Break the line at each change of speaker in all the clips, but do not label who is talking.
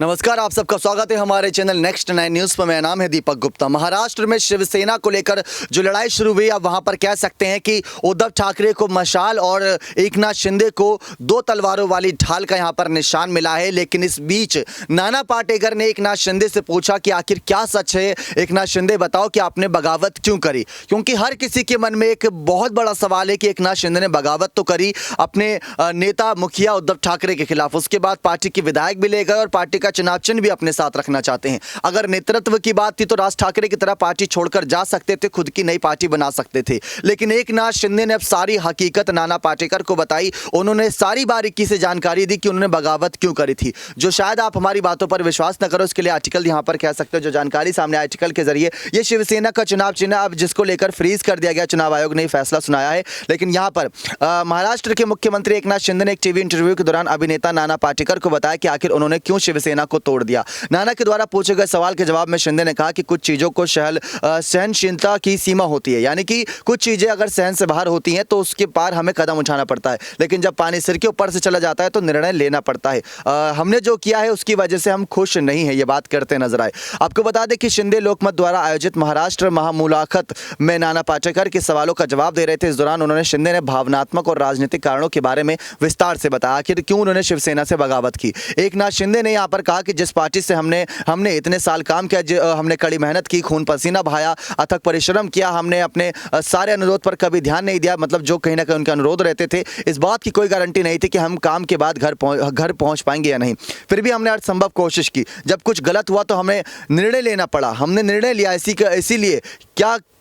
नमस्कार, आप सबका स्वागत है हमारे चैनल नेक्स्ट 9 न्यूज़ पर। मेरा नाम है दीपक गुप्ता। महाराष्ट्र में शिवसेना को लेकर जो लड़ाई शुरू हुई, अब वहां पर कह सकते हैं कि उद्धव ठाकरे को मशाल और एकनाथ शिंदे को दो तलवारों वाली ढाल का यहां पर निशान मिला है। लेकिन इस बीच नाना पाटेकर ने एकनाथ शिंदे से पूछा कि आखिर क्या सच है। एकनाथ शिंदे, बताओ कि आपने बगावत क्यों करी? क्योंकि हर किसी के मन में एक बहुत बड़ा सवाल है कि एकनाथ शिंदे ने बगावत तो करी अपने नेता मुखिया उद्धव ठाकरे के खिलाफ, उसके बाद पार्टी के विधायक भी ले गए और पार्टी का चुनाव चिन्ह भी अपने साथ रखना चाहते हैं। अगर नेतृत्व की बात थी तो राज ठाकरे की तरह पार्टी छोड़कर जा सकते थे, खुद की नई पार्टी बना सकते थे। लेकिन एकनाथ शिंदे ने अब सारी हकीकत नाना पाटेकर को बताई। उन्होंने सारी बारीकी से जानकारी दी कि उन्होंने बगावत क्यों करी थी। जो शायद आप हमारी बातों पर विश्वास न करो, उसके लिए आर्टिकल यहां पर कह सकते हो जो जानकारी सामने आर्टिकल के जरिए ये शिवसेना का चुनाव चिन्ह अब जिसको लेकर फ्रीज कर दिया गया, चुनाव आयोग ने फैसला सुनाया है। लेकिन यहां पर महाराष्ट्र के मुख्यमंत्री एकनाथ शिंदे ने एक टीवी इंटरव्यू के दौरान अभिनेता नाना पाटेकर को बताया कि आखिर उन्होंने क्यों शिवसेना को तोड़ दिया। नाना के द्वारा पूछे गए सवाल के जवाब में शिंदे ने कहा कि कुछ चीजों को सहनशीलता की सीमा होती है, यानी कि कुछ चीजें अगर सहन से बाहर होती हैं तो उसके पार हमें कदम उठाना पड़ता है, लेकिन जब पानी सिर के ऊपर से चला जाता है तो निर्णय लेना पड़ता है। हमने जो किया है उसकी वजह से हम खुश नहीं है, ये बात करते नजर आए। आपको बता दें कि शिंदे लोकमत द्वारा आयोजित महाराष्ट्र महामुलाकात में नाना पाटेकर के सवालों का जवाब दे रहे थे। इस दौरान उन्होंने शिंदे ने भावनात्मक और राजनीतिक कारणों के बारे में विस्तार से बताया कि क्यों उन्होंने शिवसेना से बगावत की। एकनाथ शिंदे ने यहाँ पर कहा कि जिस पार्टी से हमने इतने साल काम किया, हमने कड़ी मेहनत की, खून पसीना बहाया, अथक परिश्रम किया, हमने अपने सारे अनुरोध पर कभी ध्यान नहीं दिया, मतलब जो कहीं ना कहीं उनके अनुरोध रहते थे, इस बात की कोई गारंटी नहीं थी कि हम काम के बाद घर पहुंच पाएंगे या नहीं। फिर भी हमने हर संभव कोशिश की। जब कुछ गलत हुआ तो हमें निर्णय लेना पड़ा। हमने निर्णय लिया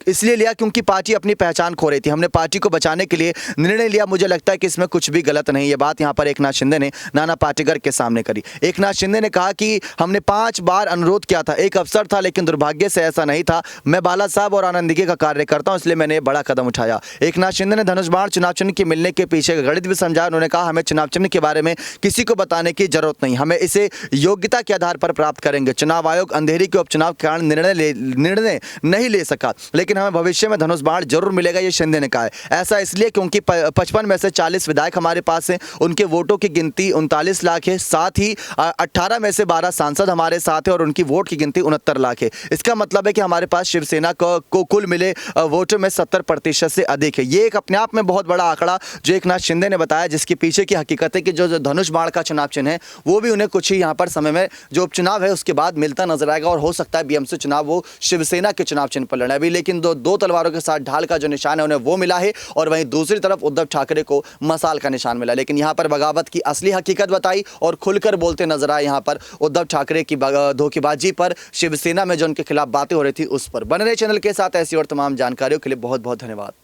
इसलिए लिया क्योंकि पार्टी अपनी पहचान खो रही थी। हमने पार्टी को बचाने के लिए निर्णय लिया। मुझे लगता है कि इसमें कुछ भी गलत नहीं। ये बात यहां पर एकनाथ शिंदे ने नाना पाटेकर के सामने करी। एकनाथ शिंदे ने कहा कि हमने 5 बार अनुरोध किया था, एक अवसर था, लेकिन दुर्भाग्य से ऐसा नहीं था। मैं बाला साहब और आनंदीके का कार्य करता हूं, इसलिए मैंने बड़ा कदम उठाया। एकनाथ शिंदे ने धनुष बाण चुनाव चिन्ह के मिलने के पीछे का गणित भी समझा। उन्होंने कहा हमें चुनाव चिन्ह के बारे में किसी को बताने की जरूरत नहीं, हमें इसे योग्यता के आधार पर प्राप्त करेंगे। चुनाव आयोग अंधेरी के उपचुनाव के कारण निर्णय नहीं ले सका, लेकिन हमें भविष्य में धनुष बाण जरूर मिलेगा, ये शिंदे ने कहा है। ऐसा इसलिए क्योंकि 55 में से 40 विधायक हमारे पास हैं, उनके वोटों की गिनती 39 लाख है। साथ ही 18 में से 12 सांसद हमारे साथ हैं और उनकी वोट की गिनती 69 लाख है। इसका मतलब है कि हमारे पास शिवसेना को कुल मिले वोटों में 70% से अधिक है। ये एक अपने आप में बहुत बड़ा आंकड़ा जो एकनाथ शिंदे ने बताया, जिसके पीछे की हकीकत है कि जो धनुष बाण का चुनाव चिन्ह है वो भी उन्हें कुछ ही यहाँ पर समय में जो उपचुनाव है उसके बाद मिलता नजर आएगा, और हो सकता है बीएमसी चुनाव वो शिवसेना के चुनाव चिन्ह पर लड़े। अभी लेकिन दो तलवारों के साथ ढाल का जो निशान है उन्हें वो मिला है, और वहीं दूसरी तरफ उद्धव ठाकरे को मसाल का निशान मिला। लेकिन यहां पर बगावत की असली हकीकत बताई और खुलकर बोलते नजर आए यहां पर उद्धव ठाकरे की धोखेबाजी पर, शिवसेना में जो उनके खिलाफ बातें हो रही थी उस पर। बने रहे चैनल के साथ, ऐसी और तमाम जानकारियों के लिए बहुत बहुत धन्यवाद।